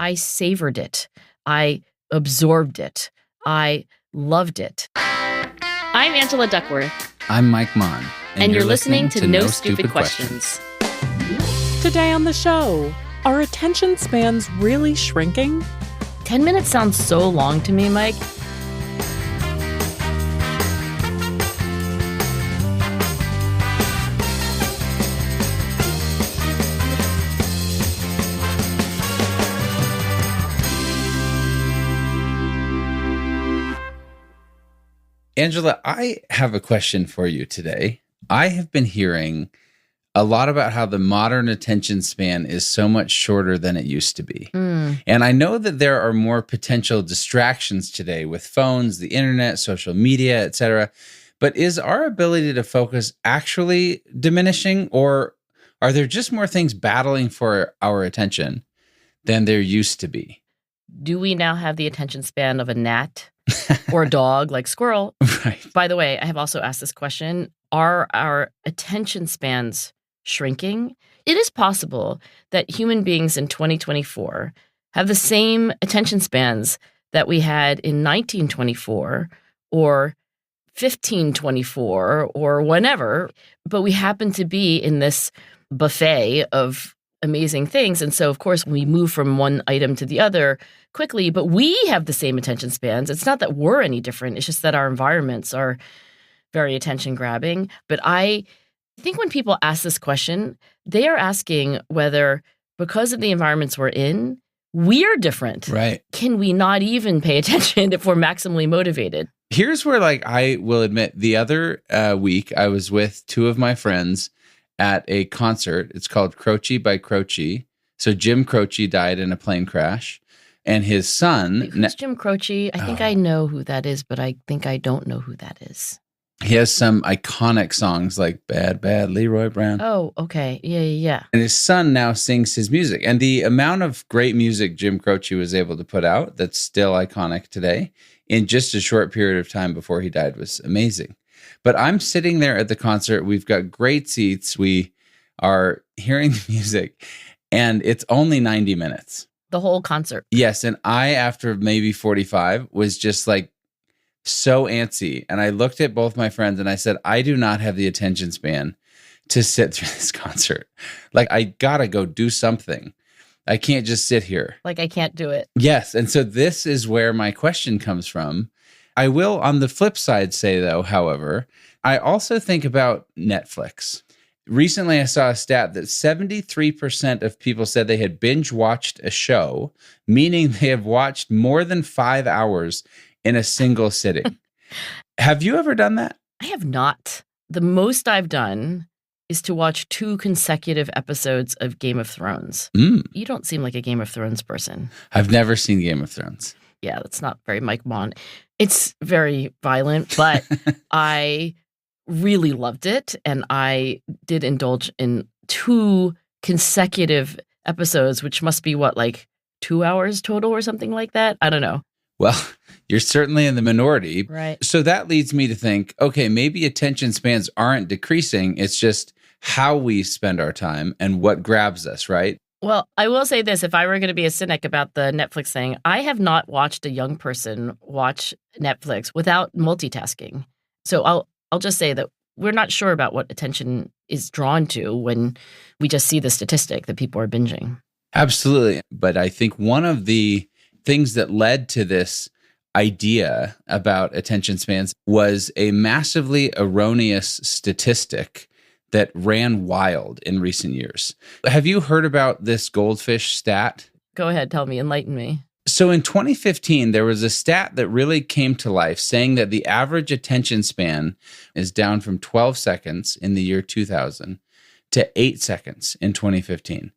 I savored it. I absorbed it. I loved it. I'm Angela Duckworth. I'm Mike Maughan. And you're listening to No Stupid Questions. Today on the show, are attention spans really shrinking? 10 minutes sounds so long to me, Mike. Angela, I have a question for you today. I have been hearing a lot about how the modern attention span is so much shorter than it used to be. And I know that there are more potential distractions today with phones, the internet, social media, etc. But is our ability to focus actually diminishing, or are there just more things battling for our attention than there used to be? Do we now have the attention span of a gnat or a dog like squirrel? Right. By the way, I have also asked this question. Are our attention spans shrinking? It is possible that human beings in 2024 have the same attention spans that we had in 1924 or 1524 or whenever, but we happen to be in this buffet of amazing things. And so, of course, we move from one item to the other quickly, but we have the same attention spans. It's not that we're any different. It's just that our environments are very attention grabbing. But I think when people ask this question, they are asking whether, because of the environments we're in, we're different. Right. Can we not even pay attention if we're maximally motivated? Here's where, I will admit, the other week I was with two of my friends at a concert. It's called Croce by Croce. So Jim Croce died in a plane crash, and his son... Who's Jim Croce? I think I know who that is, but I think I don't know who that is. He has some iconic songs like Bad Leroy Brown. Oh, okay. Yeah. And his son now sings his music. And the amount of great music Jim Croce was able to put out that's still iconic today in just a short period of time before he died was amazing. But I'm sitting there at the concert. We've got great seats. We are hearing the music, and it's only 90 minutes. The whole concert. Yes. And I, after maybe 45, was just so antsy. And I looked at both my friends and I said, I do not have the attention span to sit through this concert. I gotta go do something. I can't just sit here. I can't do it. Yes. And so this is where my question comes from. I will, on the flip side, say, though, however, I also think about Netflix. Recently, I saw a stat that 73% of people said they had binge watched a show, meaning they have watched more than 5 hours in a single sitting. Have you ever done that? I have not. The most I've done is to watch 2 consecutive episodes of Game of Thrones. You don't seem like a Game of Thrones person. I've never seen Game of Thrones. Yeah, that's not very Mike Maughan. It's very violent, but I really loved it. And I did indulge in 2 consecutive episodes, which must be 2 hours total or something like that? I don't know. Well, you're certainly in the minority. Right. So that leads me to think, okay, maybe attention spans aren't decreasing. It's just how we spend our time and what grabs us, right? Well, I will say this. If I were going to be a cynic about the Netflix thing, I have not watched a young person watch Netflix without multitasking. So I'll just say that we're not sure about what attention is drawn to when we just see the statistic that people are binging. Absolutely. But I think one of the things that led to this idea about attention spans was a massively erroneous statistic that ran wild in recent years. Have you heard about this Goldfish stat? Go ahead, tell me, enlighten me. So in 2015, there was a stat that really came to life saying that the average attention span is down from 12 seconds in the year 2000 to 8 seconds in 2015.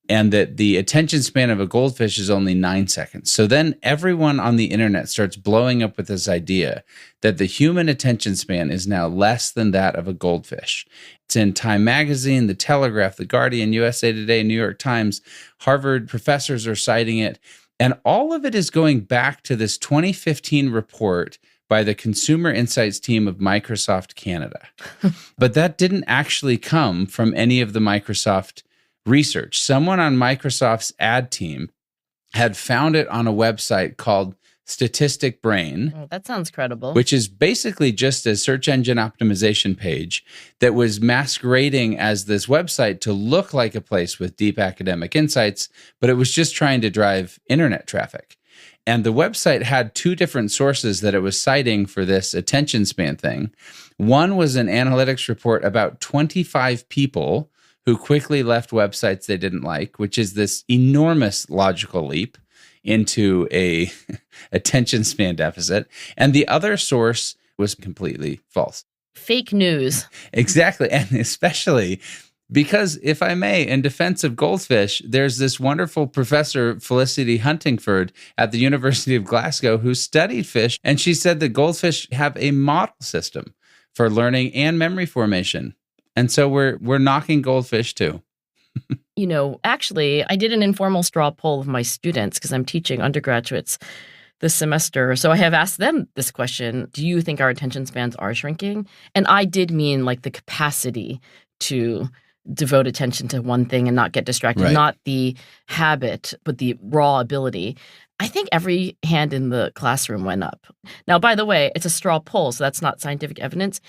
And that the attention span of a goldfish is only 9 seconds. So then everyone on the internet starts blowing up with this idea that the human attention span is now less than that of a goldfish. It's in Time Magazine, The Telegraph, The Guardian, USA Today, New York Times. Harvard professors are citing it. And all of it is going back to this 2015 report by the Consumer Insights team of Microsoft Canada. But that didn't actually come from any of the Microsoft research. Someone on Microsoft's ad team had found it on a website called Statistic Brain. Oh, that sounds credible. Which is basically just a search engine optimization page that was masquerading as this website to look like a place with deep academic insights, but it was just trying to drive internet traffic. And the website had two different sources that it was citing for this attention span thing. One was an analytics report about 25 people who quickly left websites they didn't like, which is this enormous logical leap into a attention span deficit. And the other source was completely false. Fake news. Exactly. And especially because, if I may, in defense of Goldfish, there's this wonderful professor, Felicity Huntingford, at the University of Glasgow, who studied fish. And she said that goldfish have a model system for learning and memory formation. And so we're knocking goldfish too. Actually, I did an informal straw poll of my students because I'm teaching undergraduates this semester. So I have asked them this question: do you think our attention spans are shrinking? And I did mean like the capacity to devote attention to one thing and not get distracted, right. Not the habit, but the raw ability. I think every hand in the classroom went up. Now, by the way, it's a straw poll, so that's not scientific evidence.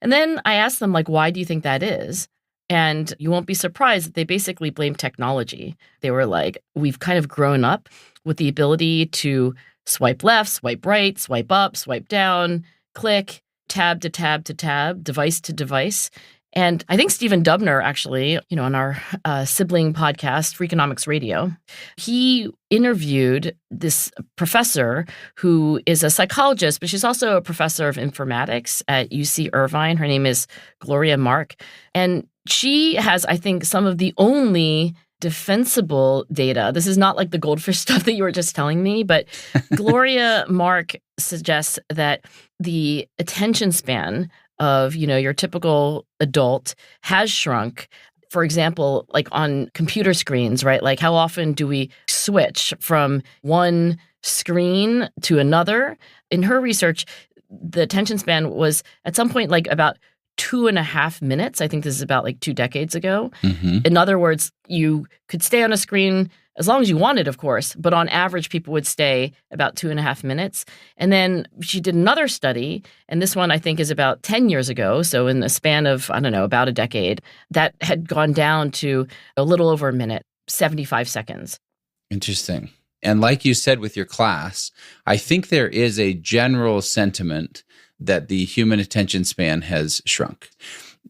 And then I asked them, why do you think that is? And you won't be surprised that they basically blame technology. They were like, we've kind of grown up with the ability to swipe left, swipe right, swipe up, swipe down, click, tab to tab to tab, device to device. And I think Stephen Dubner, actually, on our sibling podcast, Freakonomics Radio, he interviewed this professor who is a psychologist, but she's also a professor of informatics at UC Irvine. Her name is Gloria Mark. And she has, I think, some of the only defensible data. This is not like the goldfish stuff that you were just telling me, but Gloria Mark suggests that the attention span of, your typical adult has shrunk. For example, like on computer screens, right? Like how often do we switch from one screen to another? In her research, the attention span was at some point like about 2.5 minutes. I think this is about like 2 decades ago. Mm-hmm. In other words, you could stay on a screen as long as you wanted, of course, but on average, people would stay about 2.5 minutes. And then she did another study, and this one I think is about 10 years ago. So in the span of, about a decade, that had gone down to a little over a minute, 75 seconds. Interesting. And like you said with your class, I think there is a general sentiment that the human attention span has shrunk.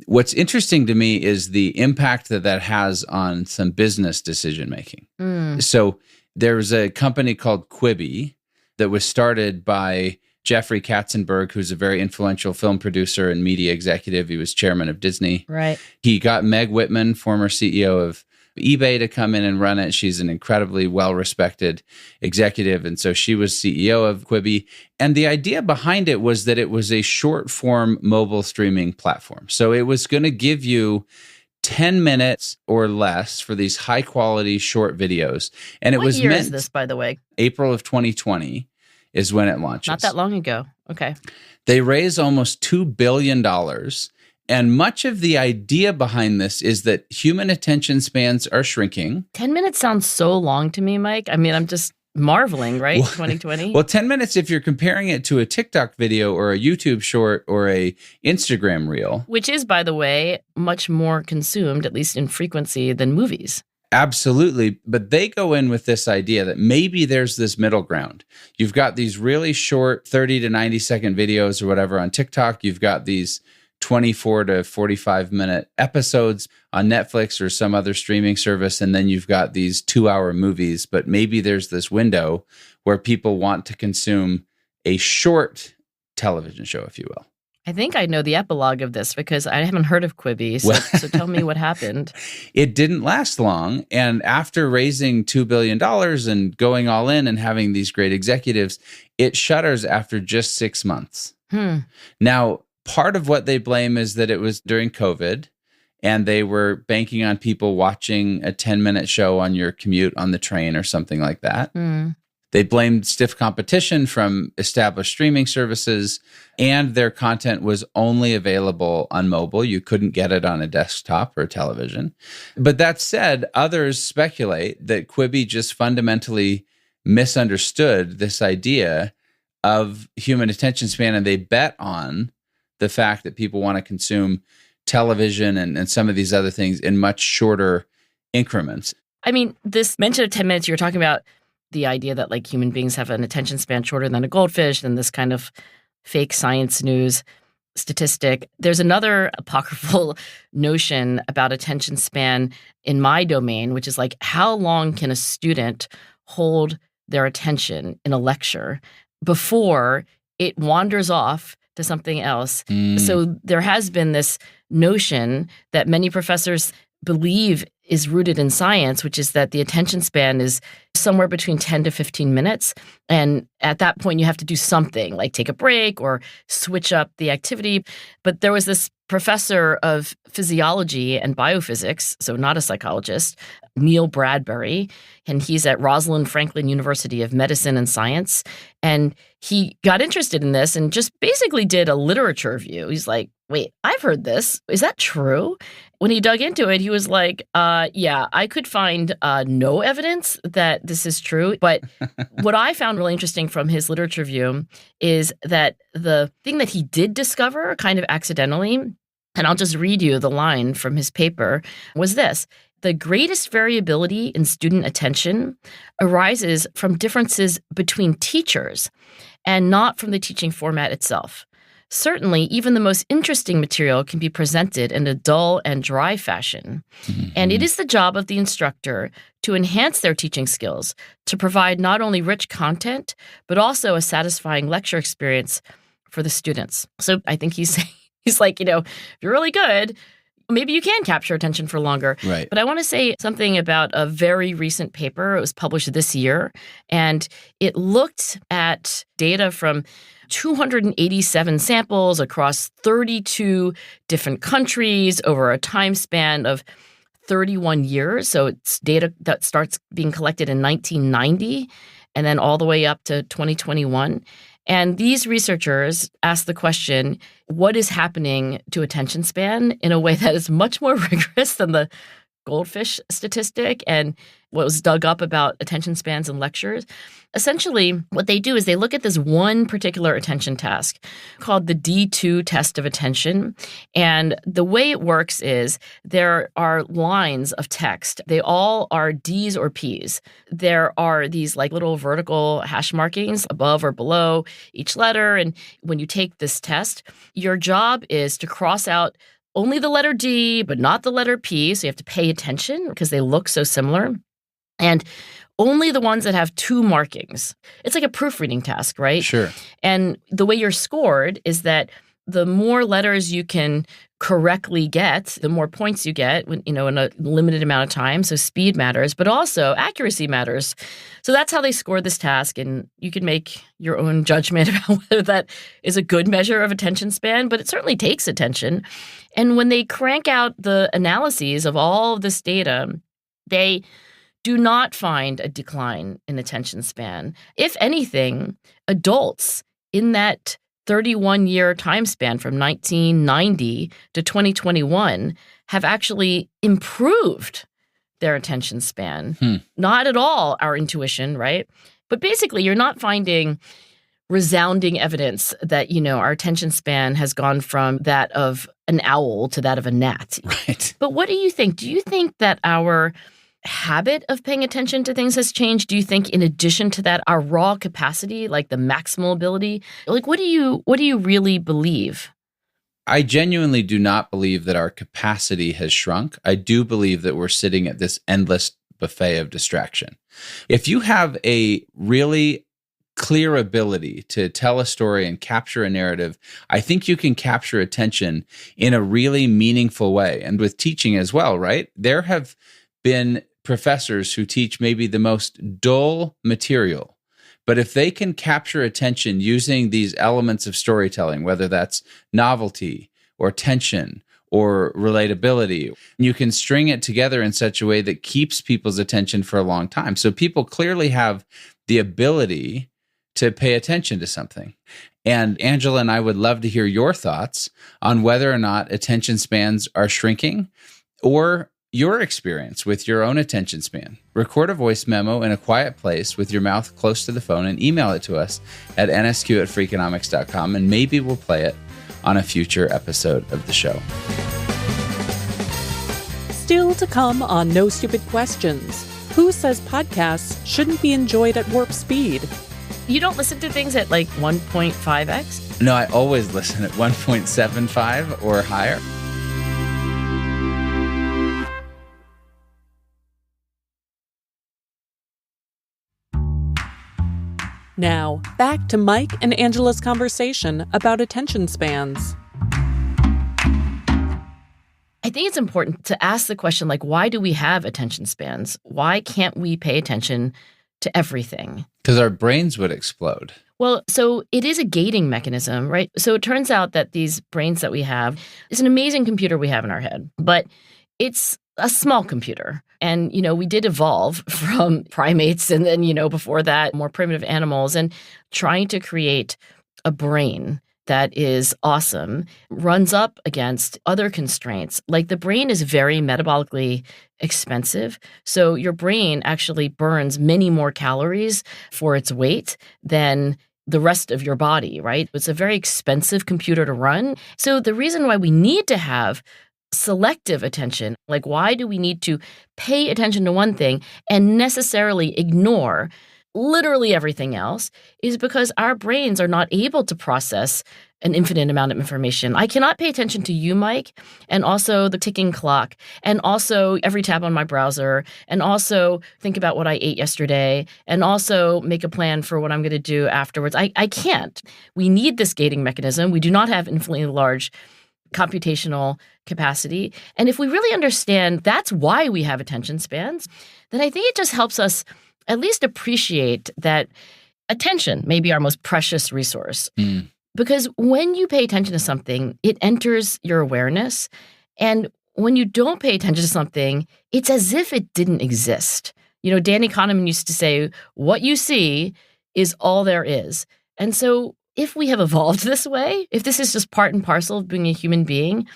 What's interesting to me is the impact that has on some business decision making. So there's a company called Quibi that was started by Jeffrey Katzenberg, who's a very influential film producer and media executive. He was chairman of Disney. Right. He got Meg Whitman, former CEO of eBay, to come in and run it. She's an incredibly well-respected executive, and so she was CEO of Quibi. And the idea behind it was that it was a short-form mobile streaming platform. So it was going to give you 10 minutes or less for these high-quality short videos. And it What was year meant, is this, by the way? April of 2020 is when it launches. Not that long ago. Okay. They raised almost $2 billion. And much of the idea behind this is that human attention spans are shrinking. 10 minutes sounds so long to me, Mike. I mean, I'm just marveling, right? 2020. Well, 10 minutes if you're comparing it to a TikTok video or a YouTube short or a Instagram reel. Which is, by the way, much more consumed, at least in frequency, than movies. Absolutely. But they go in with this idea that maybe there's this middle ground. You've got these really short 30 to 90 second videos or whatever on TikTok. You've got these 24 to 45 minute episodes on Netflix or some other streaming service. And then you've got these 2-hour movies. But maybe there's this window where people want to consume a short television show, if you will. I think I know the epilogue of this because I haven't heard of Quibi. So tell me what happened. It didn't last long. And after raising $2 billion and going all in and having these great executives, it shutters after just 6 months. Now, part of what they blame is that it was during COVID and they were banking on people watching a 10-minute show on your commute on the train or something like that. They blamed stiff competition from established streaming services, and their content was only available on mobile. You couldn't get it on a desktop or television. But that said, others speculate that Quibi just fundamentally misunderstood this idea of human attention span, and they bet on the fact that people want to consume television and some of these other things in much shorter increments. I mean, this mention of 10 minutes, you're talking about the idea that like human beings have an attention span shorter than a goldfish, and this kind of fake science news statistic. There's another apocryphal notion about attention span in my domain, which is like, how long can a student hold their attention in a lecture before it wanders off to something else? So there has been this notion that many professors believe is rooted in science, which is that the attention span is somewhere between 10 to 15 minutes. And at that point, you have to do something like take a break or switch up the activity. But there was this professor of physiology and biophysics, so not a psychologist, Neil Bradbury, and he's at Rosalind Franklin University of Medicine and Science. And he got interested in this and just basically did a literature review. He's like, wait, I've heard this. Is that true? When he dug into it, he was like, yeah, I could find no evidence that this is true. But what I found really interesting from his literature review is that the thing that he did discover kind of accidentally, and I'll just read you the line from his paper, was this: the greatest variability in student attention arises from differences between teachers and not from the teaching format itself. Certainly, even the most interesting material can be presented in a dull and dry fashion. And it is the job of the instructor to enhance their teaching skills, to provide not only rich content, but also a satisfying lecture experience for the students. So I think he's like, if you're really good, maybe you can capture attention for longer. Right. But I want to say something about a very recent paper. It was published this year, and it looked at data from 287 samples across 32 different countries over a time span of 31 years. So it's data that starts being collected in 1990 and then all the way up to 2021. And these researchers asked the question, what is happening to attention span in a way that is much more rigorous than the Goldfish statistic and what was dug up about attention spans in lectures? Essentially, what they do is they look at this one particular attention task called the D2 test of attention. And the way it works is there are lines of text. They all are Ds or Ps. There are these like little vertical hash markings above or below each letter. And when you take this test, your job is to cross out only the letter D, but not the letter P. So you have to pay attention because they look so similar. And only the ones that have two markings. It's like a proofreading task, right? Sure. And the way you're scored is that the more letters you can correctly get, the more points you get in a limited amount of time. So speed matters, but also accuracy matters. So that's how they score this task. And you can make your own judgment about whether that is a good measure of attention span, but it certainly takes attention. And when they crank out the analyses of all of this data, they do not find a decline in attention span. If anything, adults in that 31-year time span from 1990 to 2021 have actually improved their attention span. Not at all our intuition, right? But basically, you're not finding resounding evidence that, our attention span has gone from that of an owl to that of a gnat. Right. But what do you think? Do you think that our habit of paying attention to things has changed? Do you think in addition to that, our raw capacity, like the maximal ability, like what do you really believe? I genuinely do not believe that our capacity has shrunk. I do believe that we're sitting at this endless buffet of distraction. If you have a really clear ability to tell a story and capture a narrative, I think you can capture attention in a really meaningful way. And with teaching as well, right? There have been professors who teach maybe the most dull material, but if they can capture attention using these elements of storytelling, whether that's novelty or tension or relatability, you can string it together in such a way that keeps people's attention for a long time. So people clearly have the ability to pay attention to something. And Angela and I would love to hear your thoughts on whether or not attention spans are shrinking, or your experience with your own attention span. Record a voice memo in a quiet place with your mouth close to the phone and email it to us at nsq@freakonomics.com, and maybe we'll play it on a future episode of the show. Still to come on No Stupid Questions. Who says podcasts shouldn't be enjoyed at warp speed? You don't listen to things at like 1.5x? No, I always listen at 1.75 or higher. Now, back to Mike and Angela's conversation about attention spans. I think it's important to ask the question, like, why do we have attention spans? Why can't we pay attention to everything? Because our brains would explode. Well, so it is a gating mechanism, right? So it turns out that these brains that we have is an amazing computer we have in our head, but it's a small computer. And, we did evolve from primates and then, before that, more primitive animals, and trying to create a brain that is awesome runs up against other constraints. Like the brain is very metabolically expensive. So your brain actually burns many more calories for its weight than the rest of your body, right? It's a very expensive computer to run. So the reason why we need to have selective attention, like why do we need to pay attention to one thing and necessarily ignore literally everything else, is because our brains are not able to process an infinite amount of information. I cannot pay attention to you, Mike, and also the ticking clock, and also every tab on my browser, and also think about what I ate yesterday, and also make a plan for what I'm going to do afterwards. I can't. We need this gating mechanism. We do not have infinitely large computational capacity. And if we really understand that's why we have attention spans, then I think it just helps us at least appreciate that attention may be our most precious resource. Because when you pay attention to something, it enters your awareness. And when you don't pay attention to something, it's as if it didn't exist. Danny Kahneman used to say, what you see is all there is. And so if we have evolved this way, if this is just part and parcel of being a human being,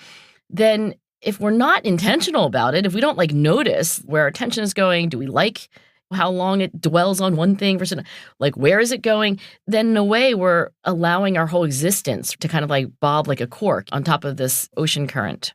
then if we're not intentional about it, if we don't notice where our attention is going, do we like how long it dwells on one thing versus where is it going, then in a way we're allowing our whole existence to kind of bob like a cork on top of this ocean current.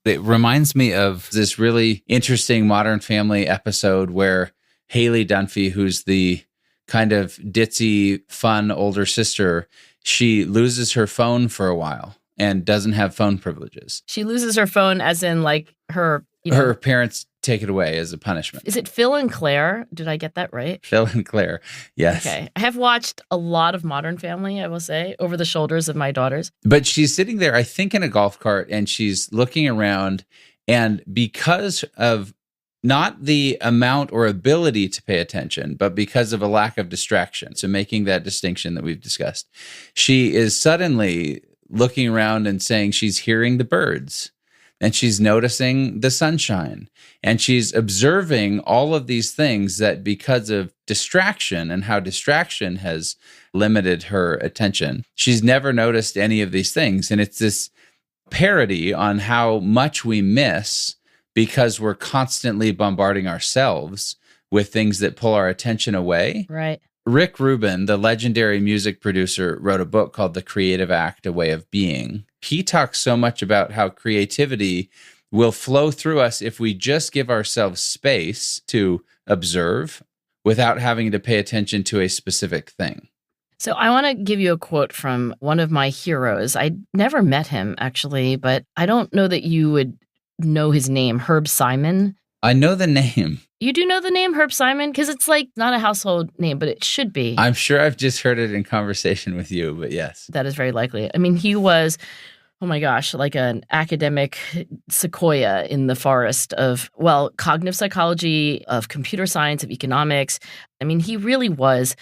It reminds me of this really interesting Modern Family episode where Haley Dunphy, who's the kind of ditzy, fun older sister, she loses her phone for a while and doesn't have phone privileges. She loses her phone as in her... her parents take it away as a punishment. Is it Phil and Claire? Did I get that right? Phil and Claire, yes. Okay. I have watched a lot of Modern Family, I will say, over the shoulders of my daughters. But she's sitting there, I think, in a golf cart, and she's looking around, and because of not the amount or ability to pay attention, but because of a lack of distraction, so making that distinction that we've discussed, she is suddenly looking around and saying she's hearing the birds. And she's noticing the sunshine, and she's observing all of these things that because of distraction and how distraction has limited her attention, she's never noticed any of these things. And it's this parody on how much we miss because we're constantly bombarding ourselves with things that pull our attention away. Right. Rick Rubin, the legendary music producer, wrote a book called The Creative Act, A Way of Being. He talks so much about how creativity will flow through us if we just give ourselves space to observe without having to pay attention to a specific thing. So I want to give you a quote from one of my heroes. I never met him, actually, but I don't know that you would know his name, Herb Simon. I know the name. You do know the name Herb Simon? Because it's not a household name, but it should be. I'm sure I've just heard it in conversation with you, but yes. That is very likely. I mean, he was, oh my gosh, like an academic sequoia in the forest of, cognitive psychology, of computer science, of economics. I mean, he really was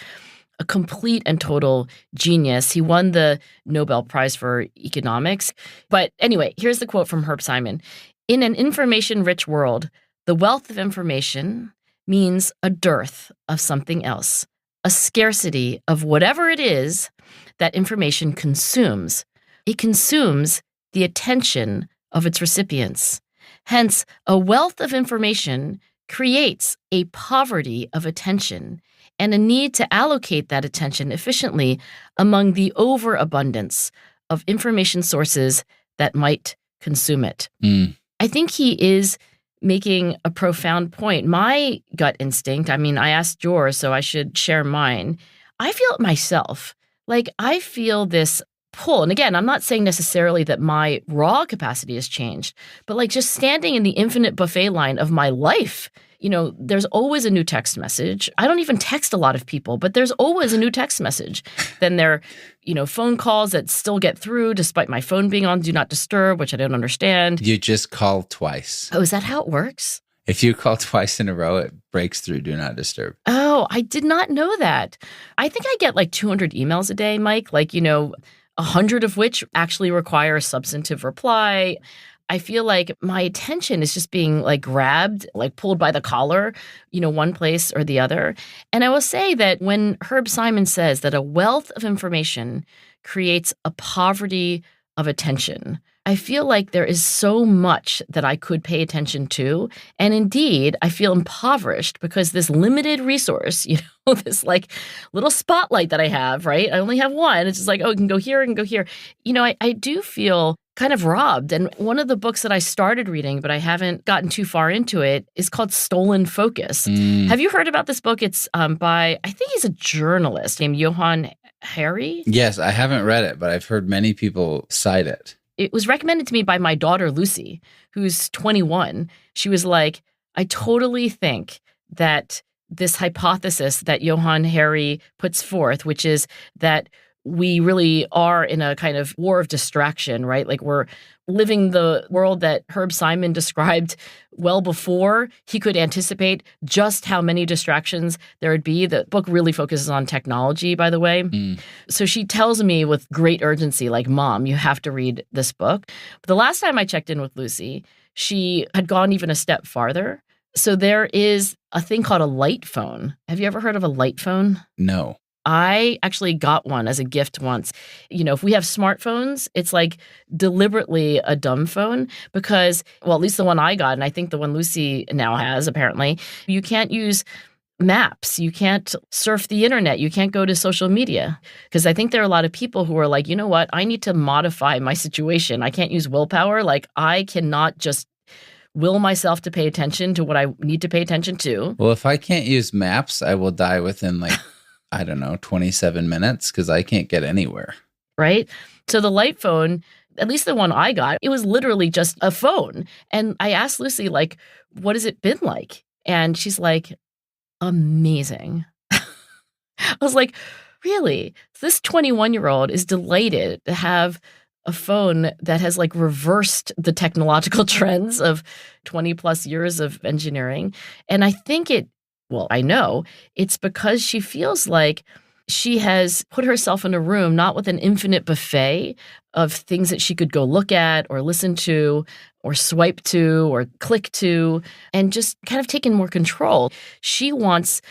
a complete and total genius. He won the Nobel Prize for Economics. But anyway, here's the quote from Herb Simon. In an information-rich world, the wealth of information means a dearth of something else, a scarcity of whatever it is that information consumes. It consumes the attention of its recipients. Hence, a wealth of information creates a poverty of attention and a need to allocate that attention efficiently among the overabundance of information sources that might consume it. I think he is making a profound point. My gut instinct, I mean, I asked yours, so I should share mine. I feel it myself. Like, I feel this pull. And again, I'm not saying necessarily that my raw capacity has changed, but like just standing in the infinite buffet line of my life, there's always a new text message. I don't even text a lot of people, but there's always a new text message. Then there are, phone calls that still get through despite my phone being on Do Not Disturb, which I don't understand. You just call twice. Oh, is that how it works? If you call twice in a row, it breaks through Do Not Disturb. Oh, I did not know that. I think I get like 200 emails a day, Mike, 100 of which actually require a substantive reply. I feel like my attention is just being like grabbed, like pulled by the collar, one place or the other. And I will say that when Herb Simon says that a wealth of information creates a poverty of attention, I feel like there is so much that I could pay attention to. And indeed, I feel impoverished because this limited resource, this like little spotlight that I have, right? I only have one. It's just like, oh, it can go here, it can go here. I do feel kind of robbed. And one of the books that I started reading, but I haven't gotten too far into it, is called Stolen Focus. Have you heard about this book? It's by, I think he's a journalist named Johann Hari. Yes, I haven't read it, but I've heard many people cite it. It was recommended to me by my daughter, Lucy, who's 21. She was like, I totally think that this hypothesis that Johann Hari puts forth, which is that we really are in a kind of war of distraction, right? Like we're living the world that Herb Simon described well before he could anticipate just how many distractions there would be. The book really focuses on technology, by the way. So she tells me with great urgency, like, Mom, you have to read this book. But the last time I checked in with Lucy, she had gone even a step farther. So there is a thing called a light phone. Have you ever heard of a light phone? No. I actually got one as a gift once. If we have smartphones, it's like deliberately a dumb phone because, well, at least the one I got, and I think the one Lucy now has, apparently, you can't use maps. You can't surf the internet. You can't go to social media. Because I think there are a lot of people who are like, you know what? I need to modify my situation. I can't use willpower. Like, I cannot just will myself to pay attention to what I need to pay attention to. Well, if I can't use maps, I will die within 27 minutes because I can't get anywhere. Right? So the light phone, at least the one I got, it was literally just a phone. And I asked Lucy, like, what has it been like? And she's like, amazing. I was like, really? This 21-year-old is delighted to have a phone that has like reversed the technological trends of 20 plus years of engineering. And I think I know it's because she feels like she has put herself in a room, not with an infinite buffet of things that she could go look at or listen to or swipe to or click to, and just kind of taken more control. She wants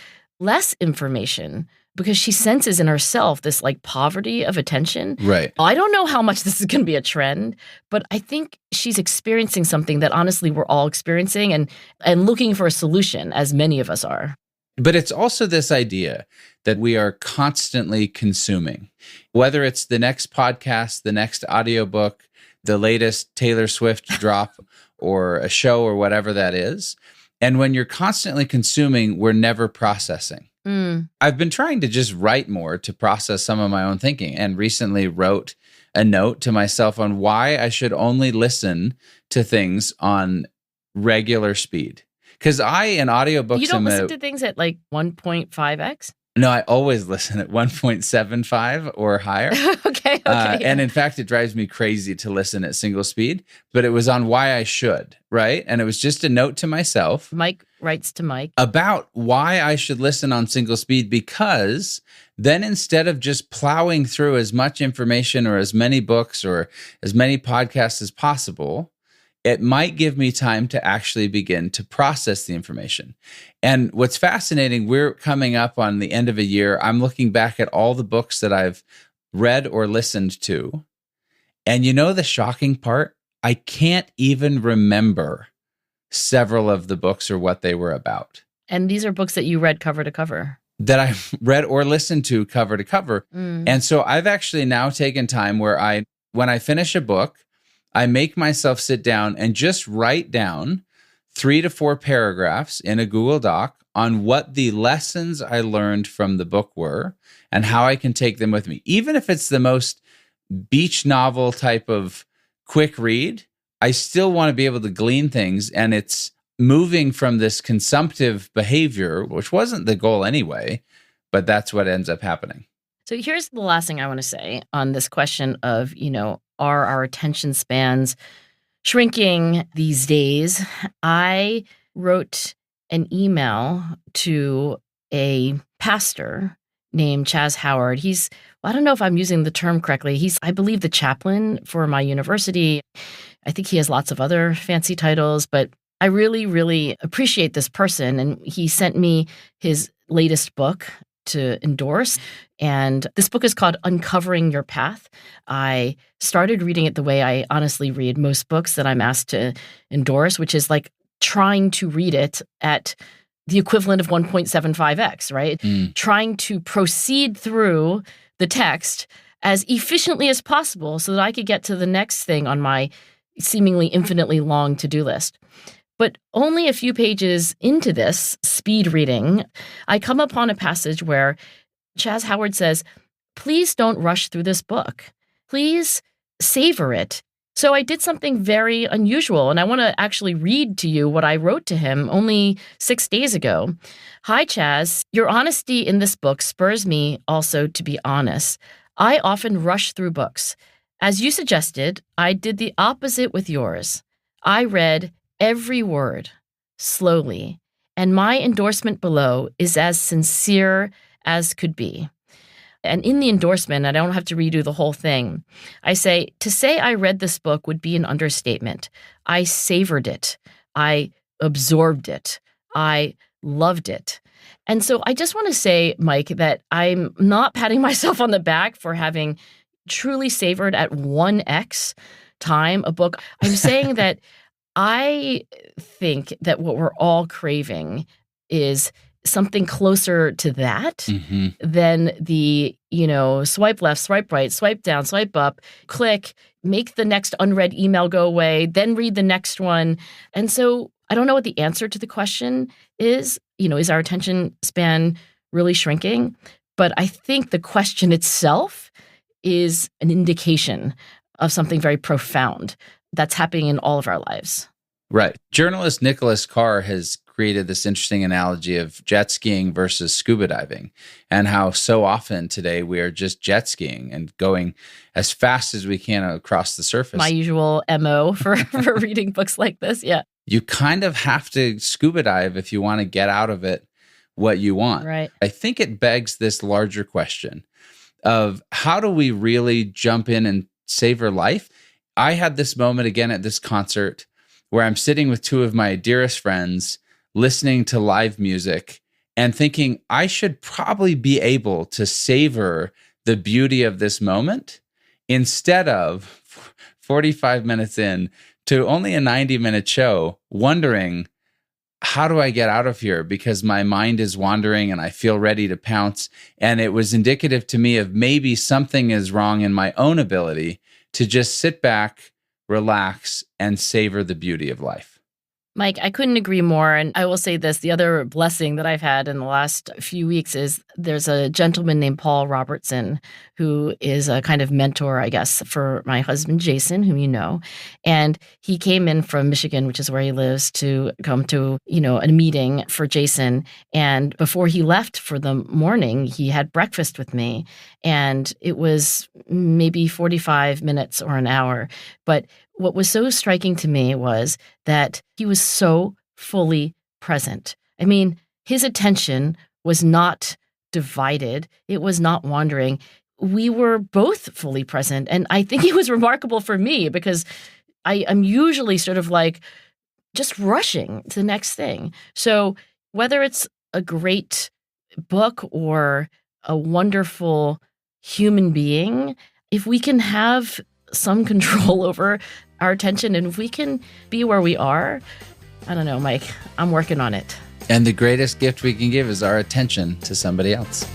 less information because she senses in herself this like poverty of attention. Right. I don't know how much this is going to be a trend, but I think she's experiencing something that honestly we're all experiencing and looking for a solution, as many of us are. But it's also this idea that we are constantly consuming, whether it's the next podcast, the next audiobook, the latest Taylor Swift drop, or a show or whatever that is. And when you're constantly consuming, we're never processing. I've been trying to just write more to process some of my own thinking, and recently wrote a note to myself on why I should only listen to things on regular speed. Because in audiobooks... You don't listen to things at like 1.5x? No, I always listen at 1.75 or higher. Okay. Yeah. And in fact, it drives me crazy to listen at single speed, but it was on why I should, right? And it was just a note to myself. Mike writes to Mike. About why I should listen on single speed, because then instead of just plowing through as much information or as many books or as many podcasts as possible, it might give me time to actually begin to process the information. And what's fascinating, we're coming up on the end of a year. I'm looking back at all the books that I've read or listened to. And the shocking part? I can't even remember several of the books or what they were about. And these are books that you read cover to cover. That I read or listened to cover to cover. Mm. And so I've actually now taken time where when I finish a book, I make myself sit down and just write down 3 to 4 paragraphs in a Google Doc on what the lessons I learned from the book were and how I can take them with me. Even if it's the most beach novel type of quick read, I still want to be able to glean things, and it's moving from this consumptive behavior, which wasn't the goal anyway, but that's what ends up happening. So here's the last thing I want to say on this question of, are our attention spans shrinking these days? I wrote an email to a pastor named Chaz Howard. I don't know if I'm using the term correctly. He's, I believe, the chaplain for my university. I think he has lots of other fancy titles, but I really, really appreciate this person. And he sent me his latest book to endorse. And this book is called Uncovering Your Path. I started reading it the way I honestly read most books that I'm asked to endorse, which is like trying to read it at the equivalent of 1.75x, right? Trying to proceed through the text as efficiently as possible so that I could get to the next thing on my seemingly infinitely long to-do list. But only a few pages into this speed reading, I come upon a passage where Chaz Howard says, please don't rush through this book. Please savor it. So I did something very unusual, and I want to actually read to you what I wrote to him only 6 days ago. Hi, Chaz. Your honesty in this book spurs me also to be honest. I often rush through books. As you suggested, I did the opposite with yours. I read every word slowly, and my endorsement below is as sincere as could be. And in the endorsement, I don't have to redo the whole thing. I say, to say I read this book would be an understatement. I savored it. I absorbed it. I loved it. And so I just want to say, Mike, that I'm not patting myself on the back for having truly savored at 1x time a book. I'm saying that I think that what we're all craving is something closer to that than the, swipe left, swipe right, swipe down, swipe up, click, make the next unread email go away, then read the next one. And so I don't know what the answer to the question is. Is our attention span really shrinking? But I think the question itself is an indication of something very profound that's happening in all of our lives. Right. Journalist Nicholas Carr has created this interesting analogy of jet skiing versus scuba diving, and how so often today we are just jet skiing and going as fast as we can across the surface. My usual MO for reading books like this. Yeah. You kind of have to scuba dive if you want to get out of it what you want. Right. I think it begs this larger question of how do we really jump in and savor life? I had this moment again at this concert where I'm sitting with 2 of my dearest friends, listening to live music and thinking I should probably be able to savor the beauty of this moment instead of 45 minutes in to only a 90-minute show, wondering, how do I get out of here? Because my mind is wandering and I feel ready to pounce. And it was indicative to me of maybe something is wrong in my own ability to just sit back, relax, and savor the beauty of life. Mike, I couldn't agree more. And I will say this, the other blessing that I've had in the last few weeks is there's a gentleman named Paul Robertson who is a kind of mentor, I guess, for my husband, Jason, whom you know. And he came in from Michigan, which is where he lives, to come to, a meeting for Jason. And before he left for the morning, he had breakfast with me. And it was maybe 45 minutes or an hour. But what was so striking to me was that he was so fully present. I mean, his attention was not divided. It was not wandering. We were both fully present. And I think it was remarkable for me because I'm usually sort of like just rushing to the next thing. So whether it's a great book or a wonderful human being, if we can have some control over our attention and if we can be where we are, I don't know, Mike. I'm working on it. And the greatest gift we can give is our attention to somebody else.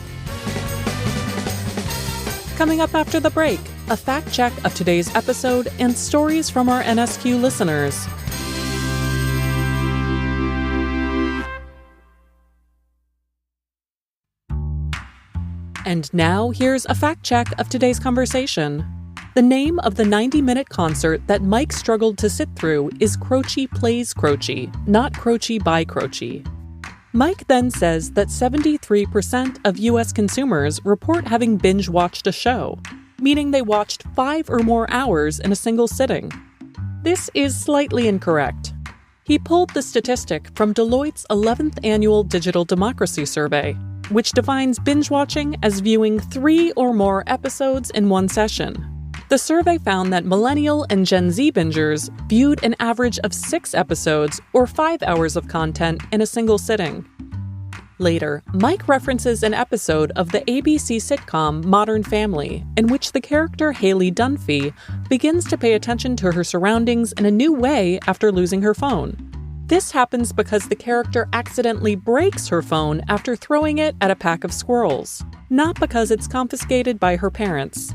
Coming up after the break, a fact check of today's episode and stories from our NSQ listeners. And now, here's a fact check of today's conversation. The name of the 90-minute concert that Mike struggled to sit through is Croce Plays Croce, not Croce by Croce. Mike then says that 73% of U.S. consumers report having binge-watched a show, meaning they watched 5 or more hours in a single sitting. This is slightly incorrect. He pulled the statistic from Deloitte's 11th Annual Digital Democracy Survey, which defines binge-watching as viewing 3 or more episodes in one session. The survey found that Millennial and Gen Z bingers viewed an average of 6 episodes or 5 hours of content in a single sitting. Later, Mike references an episode of the ABC sitcom Modern Family, in which the character Haley Dunphy begins to pay attention to her surroundings in a new way after losing her phone. This happens because the character accidentally breaks her phone after throwing it at a pack of squirrels, not because it's confiscated by her parents.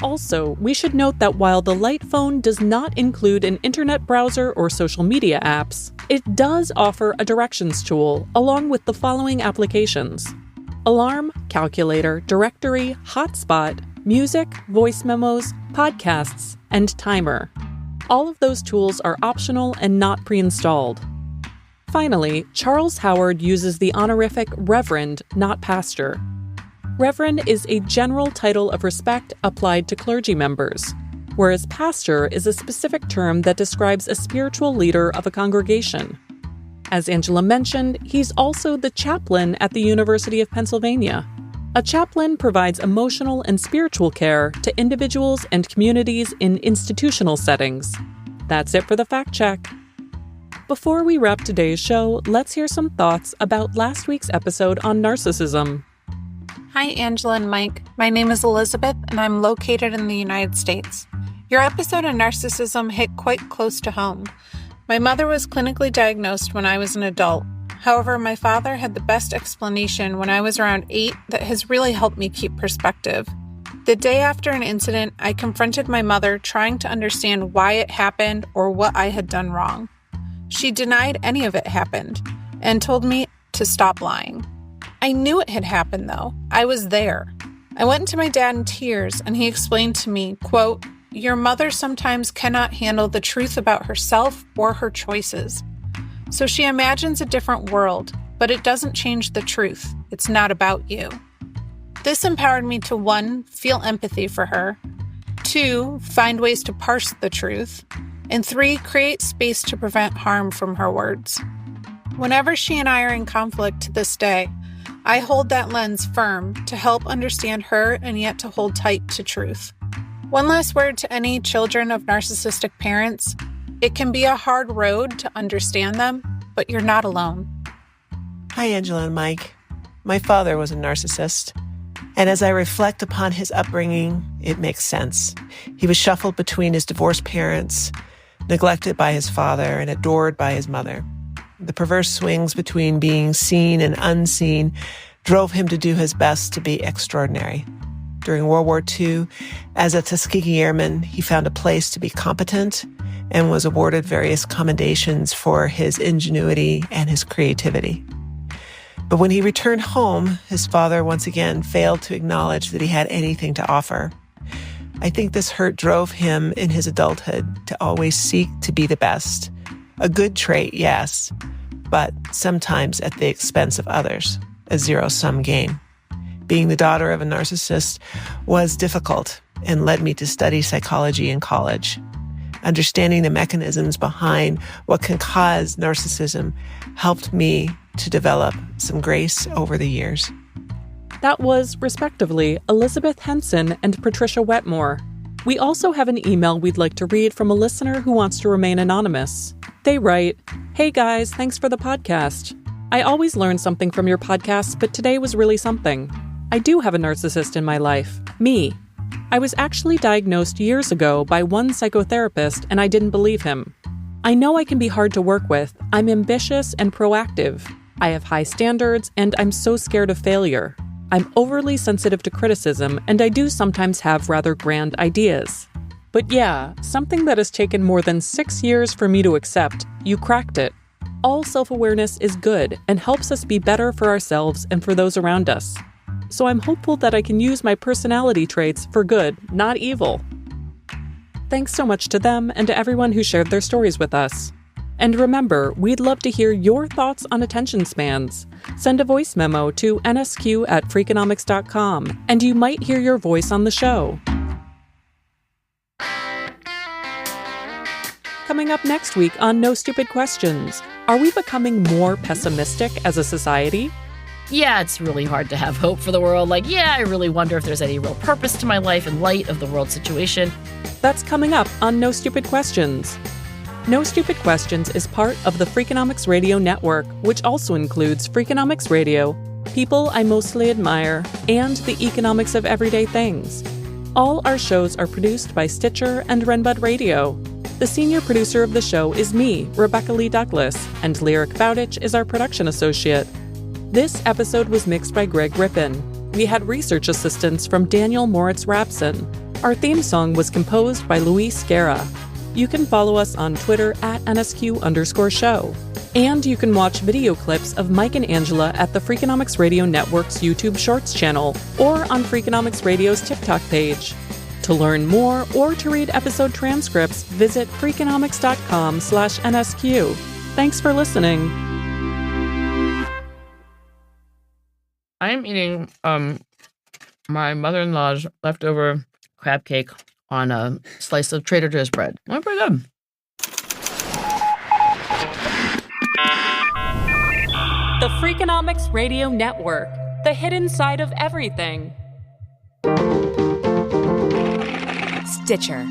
Also, we should note that while the Lite phone does not include an internet browser or social media apps, it does offer a directions tool along with the following applications: Alarm, Calculator, Directory, Hotspot, Music, Voice Memos, Podcasts, and Timer. All of those tools are optional and not pre-installed. Finally, Charles Howard uses the honorific Reverend, not Pastor. Reverend is a general title of respect applied to clergy members, whereas pastor is a specific term that describes a spiritual leader of a congregation. As Angela mentioned, he's also the chaplain at the University of Pennsylvania. A chaplain provides emotional and spiritual care to individuals and communities in institutional settings. That's it for the fact check. Before we wrap today's show, let's hear some thoughts about last week's episode on narcissism. Hi, Angela and Mike. My name is Elizabeth, and I'm located in the United States. Your episode on narcissism hit quite close to home. My mother was clinically diagnosed when I was an adult. However, my father had the best explanation when I was around 8 that has really helped me keep perspective. The day after an incident, I confronted my mother trying to understand why it happened or what I had done wrong. She denied any of it happened and told me to stop lying. I knew it had happened, though. I was there. I went to my dad in tears, and he explained to me, quote, "Your mother sometimes cannot handle the truth about herself or her choices. So she imagines a different world, but it doesn't change the truth. It's not about you." This empowered me to 1, feel empathy for her, 2, find ways to parse the truth, and 3, create space to prevent harm from her words. Whenever she and I are in conflict to this day, I hold that lens firm to help understand her and yet to hold tight to truth. One last word to any children of narcissistic parents. It can be a hard road to understand them, but you're not alone. Hi, Angela and Mike. My father was a narcissist, and as I reflect upon his upbringing, it makes sense. He was shuffled between his divorced parents, neglected by his father, and adored by his mother. The perverse swings between being seen and unseen drove him to do his best to be extraordinary. During World War II, as a Tuskegee Airman, he found a place to be competent and was awarded various commendations for his ingenuity and his creativity. But when he returned home, his father once again failed to acknowledge that he had anything to offer. I think this hurt drove him in his adulthood to always seek to be the best. A good trait, yes, but sometimes at the expense of others, a zero-sum game. Being the daughter of a narcissist was difficult and led me to study psychology in college. Understanding the mechanisms behind what can cause narcissism helped me to develop some grace over the years. That was, respectively, Elizabeth Henson and Patricia Wetmore. We also have an email we'd like to read from a listener who wants to remain anonymous. They write, "Hey guys, thanks for the podcast. I always learn something from your podcasts, but today was really something. I do have a narcissist in my life, me. I was actually diagnosed years ago by one psychotherapist and I didn't believe him. I know I can be hard to work with. I'm ambitious and proactive. I have high standards, and I'm so scared of failure. I'm overly sensitive to criticism, and I do sometimes have rather grand ideas. But yeah, something that has taken more than 6 years for me to accept, you cracked it. All self-awareness is good and helps us be better for ourselves and for those around us. So I'm hopeful that I can use my personality traits for good, not evil. Thanks so much to them and to everyone who shared their stories with us. And remember, we'd love to hear your thoughts on attention spans. Send a voice memo to nsq@freakonomics.com, and you might hear your voice on the show. Coming up next week on No Stupid Questions, are we becoming more pessimistic as a society? Yeah, it's really hard to have hope for the world. I really wonder if there's any real purpose to my life in light of the world situation. That's coming up on No Stupid Questions. No Stupid Questions is part of the Freakonomics Radio Network, which also includes Freakonomics Radio, People I Mostly Admire, and The Economics of Everyday Things. All our shows are produced by Stitcher and Renbud Radio. The senior producer of the show is me, Rebecca Lee Douglas, and Lyric Bowditch is our production associate. This episode was mixed by Greg Rippin. We had research assistance from Daniel Moritz Rapson. Our theme song was composed by Luis Guerra. You can follow us on Twitter @NSQ_show. And you can watch video clips of Mike and Angela at the Freakonomics Radio Network's YouTube Shorts channel or on Freakonomics Radio's TikTok page. To learn more or to read episode transcripts, visit freakonomics.com/NSQ. Thanks for listening. I'm eating my mother-in-law's leftover crab cake on a slice of Trader Joe's bread. Pretty good. The Freakonomics Radio Network, the hidden side of everything. Stitcher.